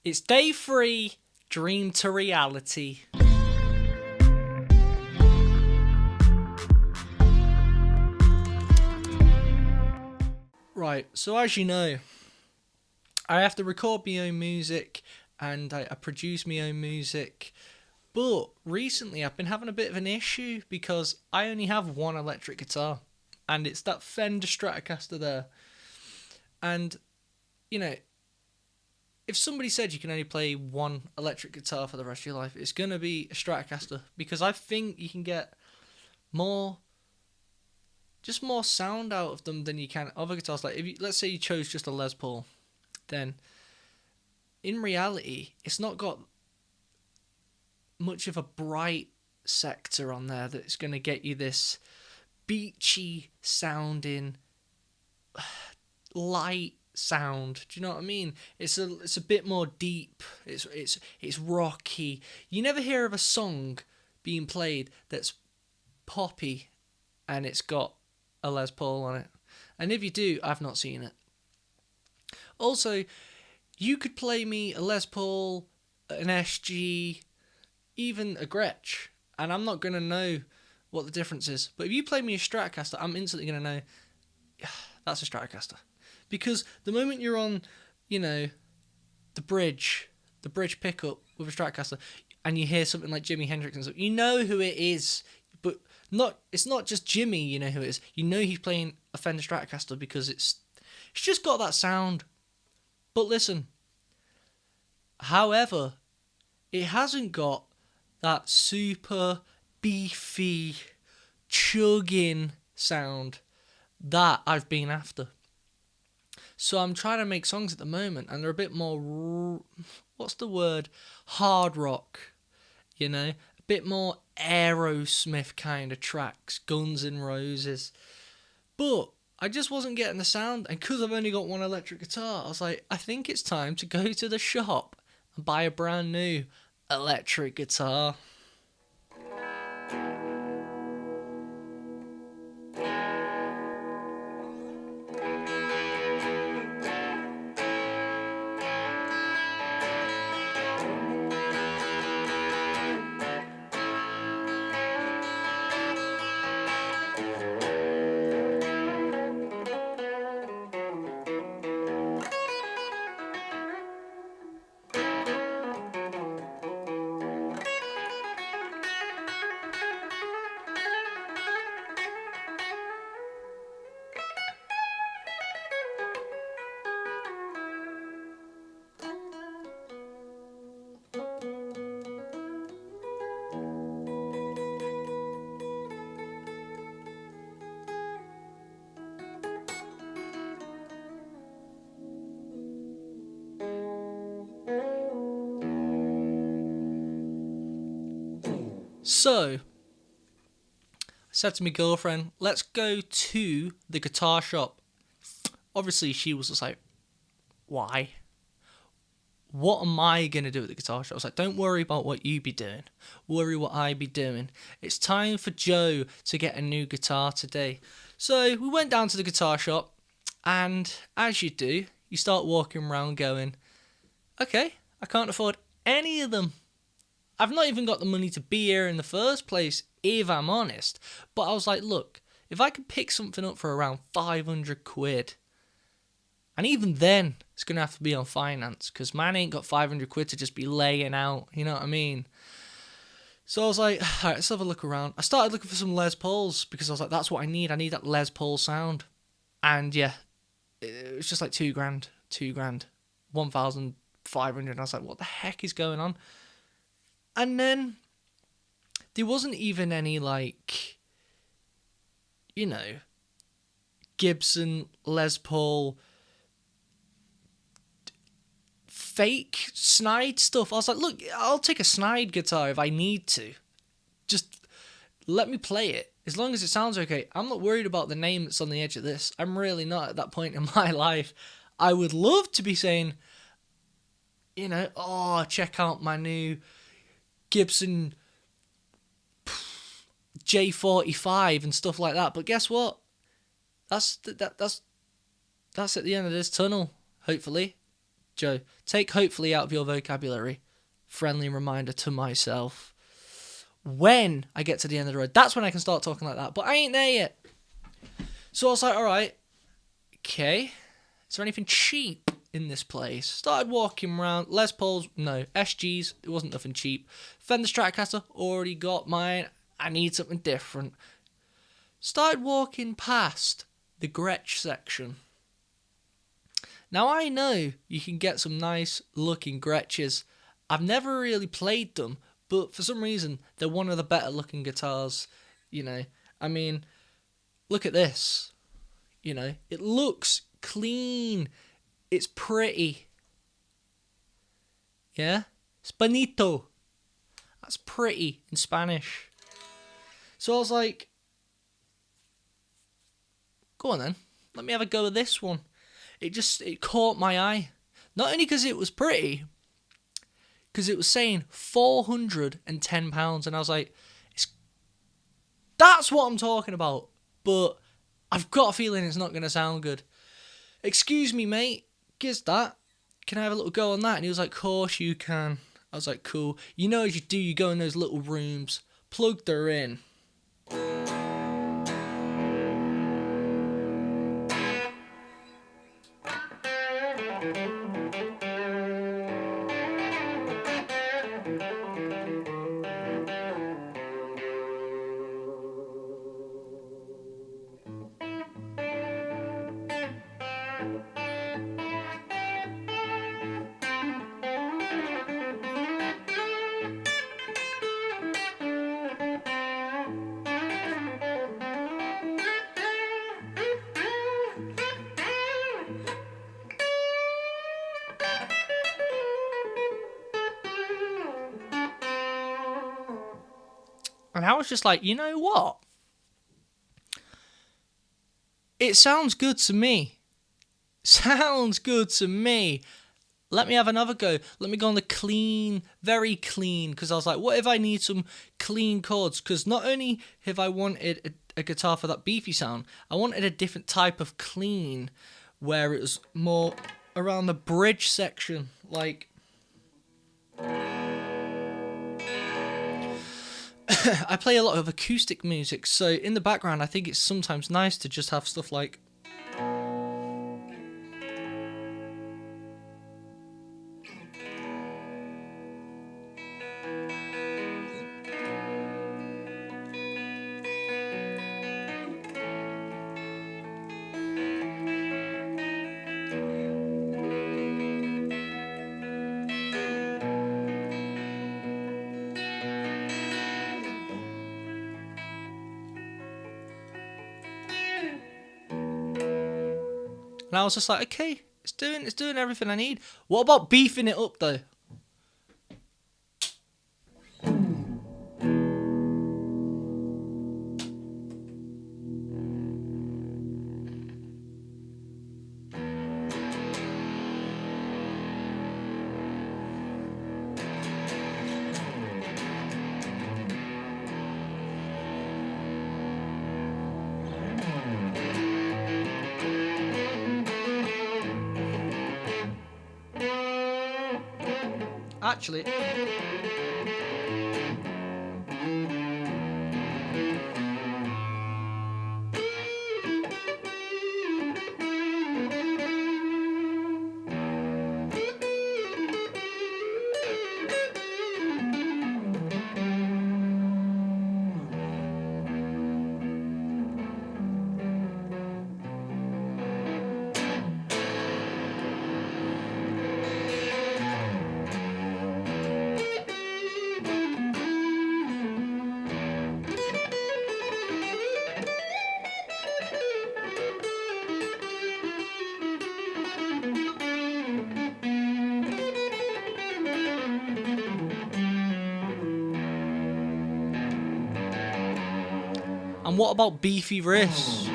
It's day 3, dream to reality. Right, so as you know, I have to record my own music and I produce my own music. But recently I've been having a bit of an issue because I only have one electric guitar. And it's that Fender Stratocaster there. And, you know, if somebody said you can only play one electric guitar for the rest of your life, it's going to be a Stratocaster. Because I think you can get more sound out of them than you can other guitars. Like, let's say you chose just a Les Paul, then in reality, it's not got much of a bright sector on there that's going to get you this beachy sounding light sound. Do you know what I mean? It's a bit more deep. It's rocky. You never hear of a song being played that's poppy and it's got a Les Paul on it. And if you do, I've not seen it. Also, you could play me a Les Paul, an SG, even a Gretsch, and I'm not going to know what the difference is. But if you play me a Stratocaster, I'm instantly going to know, that's a Stratocaster. Because the moment you're on, the bridge pickup with a Stratocaster, and you hear something like Jimi Hendrix and stuff, you know who it is. But it's not just Jimmy, you know who it is. You know he's playing a Fender Stratocaster because it's just got that sound. But listen, however, it hasn't got that super beefy, chugging sound that I've been after. So I'm trying to make songs at the moment, and they're a bit more, hard rock, a bit more Aerosmith kind of tracks, Guns N' Roses. But I just wasn't getting the sound, and because I've only got one electric guitar, I was like, I think it's time to go to the shop and buy a brand new electric guitar. So, I said to my girlfriend, let's go to the guitar shop. Obviously, she was just like, why? What am I going to do at the guitar shop? I was like, don't worry about what you be doing. Worry what I be doing. It's time for Joe to get a new guitar today. So, we went down to the guitar shop, and as you do, you start walking around going, okay, I can't afford any of them. I've not even got the money to be here in the first place, if I'm honest. But I was like, look, if I could pick something up for around 500 quid, and even then, it's going to have to be on finance, because man ain't got 500 quid to just be laying out, you know what I mean? So I was like, all right, let's have a look around. I started looking for some Les Pauls, because I was like, that's what I need. I need that Les Paul sound. And yeah, it was just like $2,000, 1,500. And I was like, what the heck is going on? And then there wasn't even any, Gibson, Les Paul, fake snide stuff. I was like, look, I'll take a snide guitar if I need to. Just let me play it. As long as it sounds okay. I'm not worried about the name that's on the edge of this. I'm really not at that point in my life. I would love to be saying, check out my new Gibson J45 and stuff like that. But guess what? That's at the end of this tunnel, hopefully. Joe, take hopefully out of your vocabulary. Friendly reminder to myself. When I get to the end of the road, that's when I can start talking like that. But I ain't there yet. So I was like, alright, okay. Is there anything cheap in this place? Started walking around. Les Pauls, no. SGs, it wasn't nothing cheap. Fender Stratocaster, already got mine. I need something different. Started walking past the Gretsch section. Now I know you can get some nice looking Gretches. I've never really played them, but for some reason they're one of the better looking guitars. You know, I mean, look at this. You know, it looks clean. It's pretty. Yeah? It's bonito. That's pretty in Spanish. So I was like, go on then. Let me have a go at this one. It caught my eye. Not only because it was pretty, because it was saying £410. And I was like, that's what I'm talking about. But I've got a feeling it's not going to sound good. Excuse me, mate. Gives that. Can I have a little go on that? And he was like, course you can. I was like, cool. You know as you do, you go in those little rooms, plug her in. And I was just like, you know what? It sounds good to me. Sounds good to me. Let me have another go. Let me go on the clean, very clean. Because I was like, what if I need some clean chords? Because not only have I wanted a guitar for that beefy sound, I wanted a different type of clean where it was more around the bridge section. Like, I play a lot of acoustic music, so in the background I think it's sometimes nice to just have stuff like... And I was just like, okay, it's doing everything I need. What about beefing it up though? Actually, and what about beefy riffs?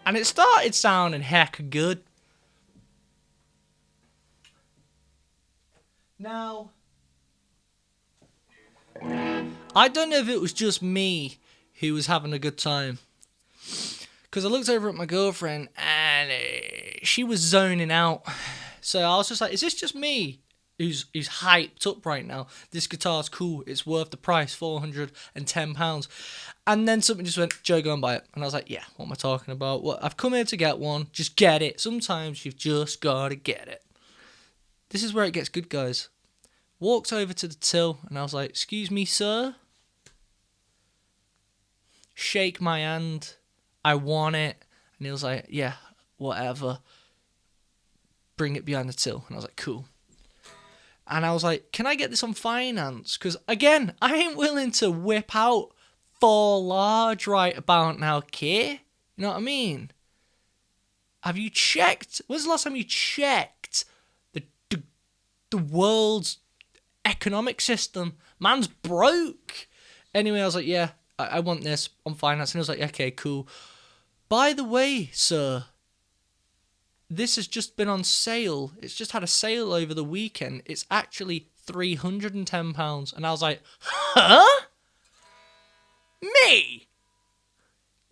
And it started sounding heck good. Now, I don't know if it was just me who was having a good time. Because I looked over at my girlfriend and she was zoning out. So I was just like, is this just me who's hyped up right now? This guitar's cool. It's worth the price, £410. And then something just went, Joe, go and buy it. And I was like, yeah, what am I talking about? Well, I've come here to get one. Just get it. Sometimes you've just got to get it. This is where it gets good, guys. Walked over to the till and I was like, excuse me, sir? Shake my hand. I want it. And he was like, yeah, whatever. Bring it behind the till. And I was like, cool. And I was like, can I get this on finance? Because, again, I ain't willing to whip out 4 large right about now, kid. You know what I mean? Have you checked? When's the last time you checked the world's economic system? Man's broke. Anyway, I was like, yeah, I want this on finance. And he was like, okay, cool. By the way, sir, this has just been on sale. It's just had a sale over the weekend. It's actually £310. And I was like, huh? Me?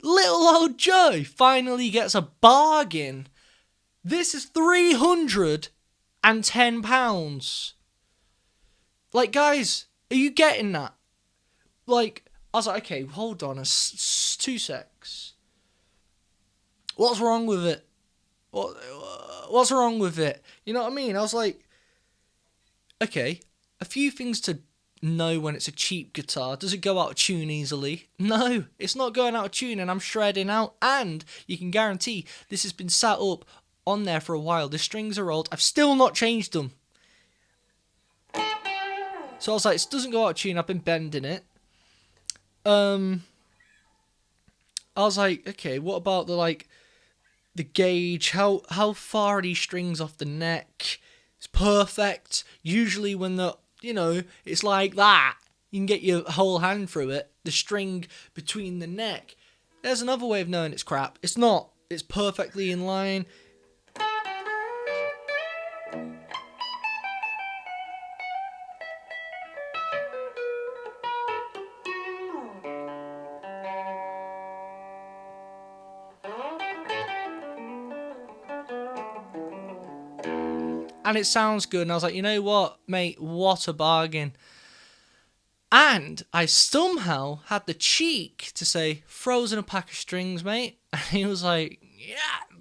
Little old Joe finally gets a bargain. This is £310. Like, guys, are you getting that? Like, I was like, okay, hold on 2 secs. What's wrong with it? What's wrong with it? You know what I mean? I was like, okay, a few things to know when it's a cheap guitar. Does it go out of tune easily? No, it's not going out of tune, and I'm shredding out. And you can guarantee this has been sat up on there for a while. The strings are old. I've still not changed them. So I was like, it doesn't go out of tune. I've been bending it. I was like, okay, what about the gauge? How far are these strings off the neck? It's perfect. Usually when it's like that, you can get your whole hand through it. The string between the neck. There's another way of knowing it's crap. It's not. It's perfectly in line. And it sounds good. And I was like, you know what, mate? What a bargain. And I somehow had the cheek to say, frozen a pack of strings, mate. And he was like, yeah,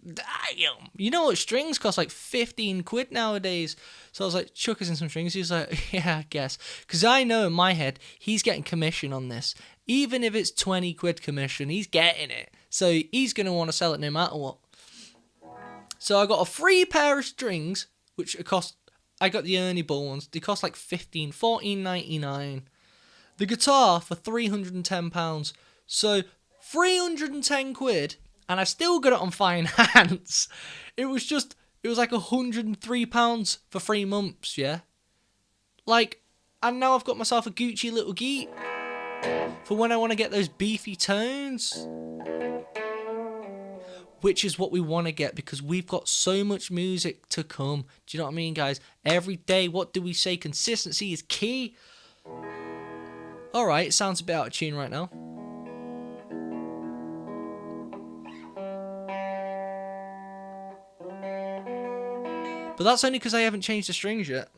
damn. You know what, strings cost like 15 quid nowadays. So I was like, chuck us in some strings. He was like, yeah, I guess. Because I know in my head, he's getting commission on this. Even if it's 20 quid commission, he's getting it. So he's going to want to sell it no matter what. So I got a free pair of strings, which cost, I got the Ernie Ball ones. They cost like $14.99. The guitar for £310. So 310 quid, and I still got it on finance. It was like £103 for 3 months, yeah? Like, and now I've got myself a Gucci little Geet for when I want to get those beefy tones. Which is what we want to get, because we've got so much music to come. Do you know what I mean, guys? Every day, what do we say? Consistency is key. Alright, it sounds a bit out of tune right now. But that's only because I haven't changed the strings yet.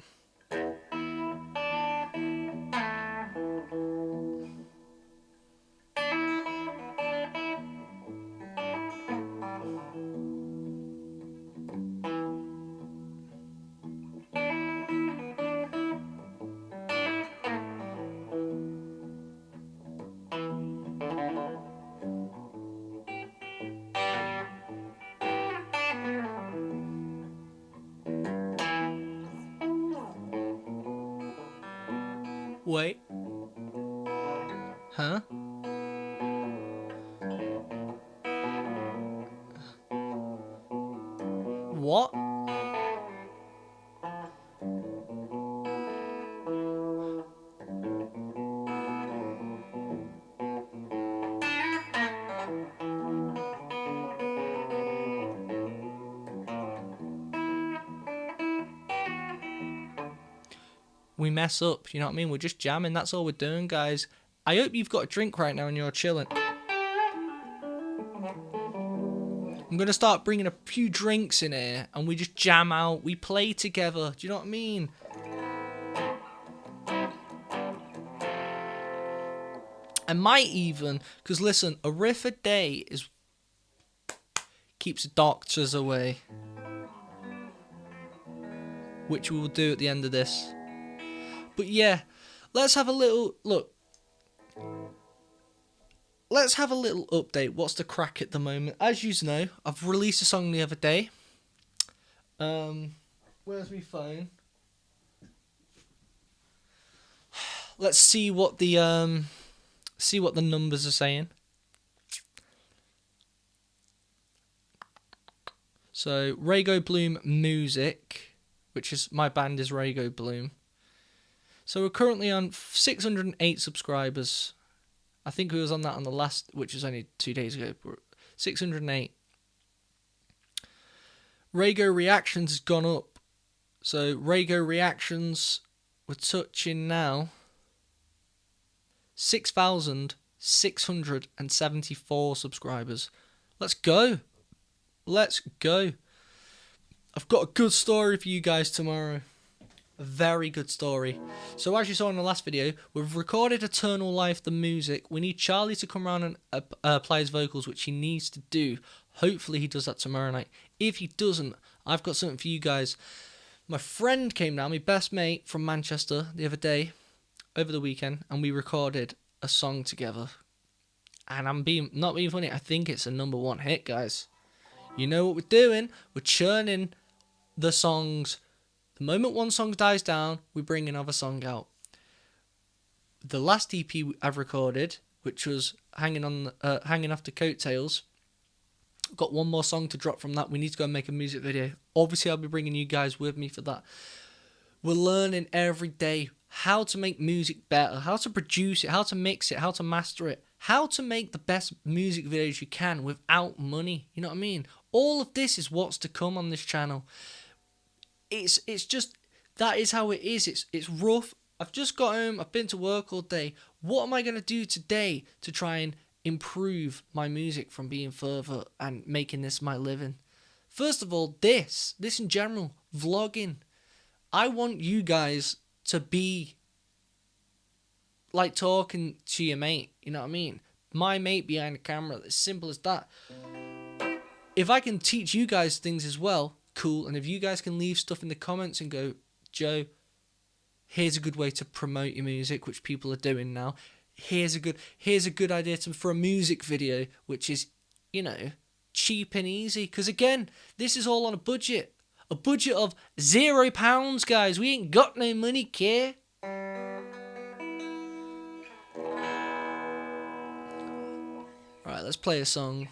Wait. Huh? What? we mess up. You know what I mean? We're just jamming. That's all we're doing, guys. I hope you've got a drink right now and you're chilling. I'm going to start bringing a few drinks in here and we just jam out. We play together. Do you know what I mean? I might even, because listen, a riff a day keeps the doctors away. Which we will do at the end of this. But yeah, let's have a little, look. Let's have a little update. What's the crack at the moment? As you know, I've released a song the other day. Where's my phone? Let's see what the numbers are saying. So Raygo Bloom Music, which is my band is Raygo Bloom. So we're currently on 608 subscribers. I think we was on that on the last, which was only 2 days ago. 608. Raygo Reactions has gone up. So Raygo Reactions, we're touching now 6,674 subscribers. Let's go. Let's go. I've got a good story for you guys tomorrow. A very good story. So as you saw in the last video, we've recorded Eternal Life, the music. We need Charlie to come around and apply his vocals, which he needs to do. Hopefully he does that tomorrow night. If he doesn't, I've got something for you guys. My friend came down, my best mate from Manchester the other day, over the weekend, and we recorded a song together. And I'm not being funny, I think it's a #1 hit, guys. You know what we're doing? We're churning the songs. The moment one song dies down, we bring another song out. The last EP I've recorded, which was hanging off the coattails, got one more song to drop from that. We need to go and make a music video. Obviously, I'll be bringing you guys with me for that. We're learning every day how to make music better, how to produce it, how to mix it, how to master it, how to make the best music videos you can without money. You know what I mean? All of this is what's to come on this channel. It's just, that is how it is. It's rough. I've just got home. I've been to work all day. What am I going to do today to try and improve my music from being further and making this my living? First of all, this in general, vlogging. I want you guys to be like talking to your mate. You know what I mean? My mate behind the camera. As simple as that. If I can teach you guys things as well, cool. And if you guys can leave stuff in the comments and go, Joe, here's a good way to promote your music, which people are doing now. Here's a good idea for a music video, which is, you know, cheap and easy. Because again, this is all on a budget of £0, guys. We ain't got no money, care. Right, let's play a song.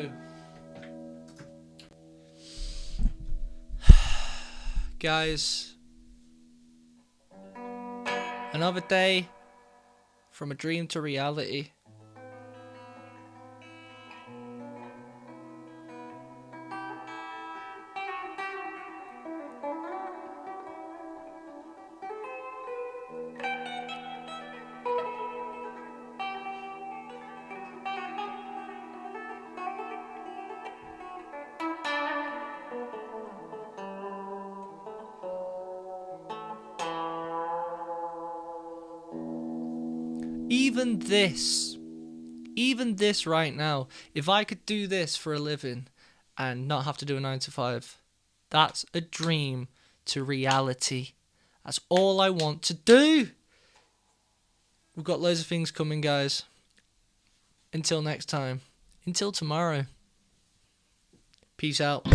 So, guys, another day from a dream to reality. Even this right now, if I could do this for a living and not have to do a 9 to 5, that's a dream to reality. That's all I want to do. We've got loads of things coming, guys. Until next time. Until tomorrow. Peace out.